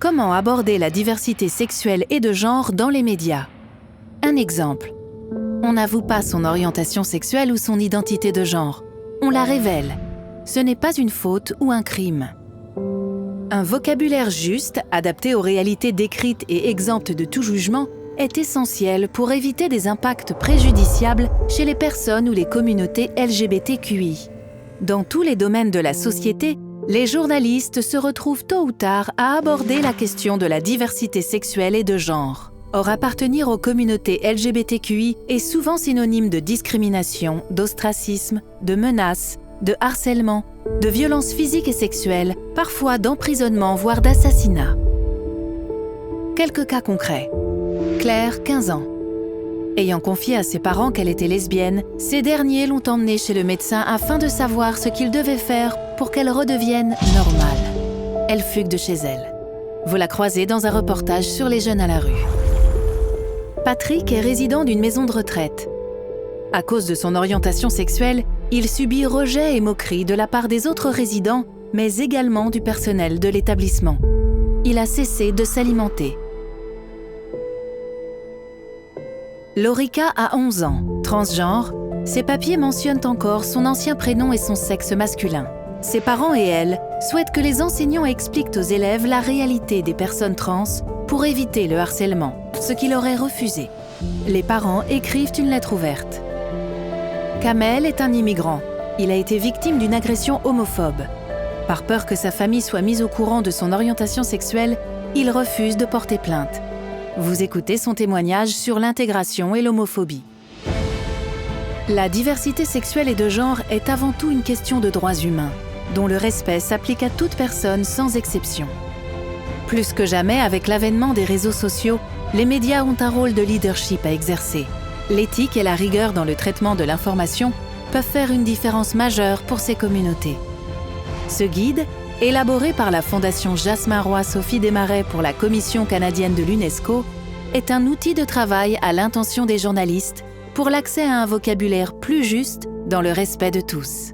Comment aborder la diversité sexuelle et de genre dans les médias? Un exemple. On n'avoue pas son orientation sexuelle ou son identité de genre. On la révèle. Ce n'est pas une faute ou un crime. Un vocabulaire juste, adapté aux réalités décrites et exempt de tout jugement, est essentiel pour éviter des impacts préjudiciables chez les personnes ou les communautés LGBTQI. Dans tous les domaines de la société, les journalistes se retrouvent tôt ou tard à aborder la question de la diversité sexuelle et de genre. Or, appartenir aux communautés LGBTQI est souvent synonyme de discrimination, d'ostracisme, de menaces, de harcèlement, de violences physiques et sexuelles, parfois d'emprisonnement, voire d'assassinat. Quelques cas concrets. Claire, 15 ans. Ayant confié à ses parents qu'elle était lesbienne, ces derniers l'ont emmenée chez le médecin afin de savoir ce qu'il devait faire pour qu'elle redevienne normale. Elle fugue de chez elle. Vous la croisez dans un reportage sur les jeunes à la rue. Patrick est résident d'une maison de retraite. À cause de son orientation sexuelle, il subit rejet et moqueries de la part des autres résidents, mais également du personnel de l'établissement. Il a cessé de s'alimenter. Lorica a 11 ans, transgenre. Ses papiers mentionnent encore son ancien prénom et son sexe masculin. Ses parents et elle souhaitent que les enseignants expliquent aux élèves la réalité des personnes trans pour éviter le harcèlement, ce qu'il aurait refusé. Les parents écrivent une lettre ouverte. Kamel est un immigrant. Il a été victime d'une agression homophobe. Par peur que sa famille soit mise au courant de son orientation sexuelle, il refuse de porter plainte. Vous écoutez son témoignage sur l'intégration et l'homophobie. La diversité sexuelle et de genre est avant tout une question de droits humains, dont le respect s'applique à toute personne sans exception. Plus que jamais, avec l'avènement des réseaux sociaux, les médias ont un rôle de leadership à exercer. L'éthique et la rigueur dans le traitement de l'information peuvent faire une différence majeure pour ces communautés. Ce guide, élaboré par la Fondation Jasmin Roy Sophie Desmarais pour la Commission canadienne de l'UNESCO, est un outil de travail à l'intention des journalistes pour l'accès à un vocabulaire plus juste dans le respect de tous.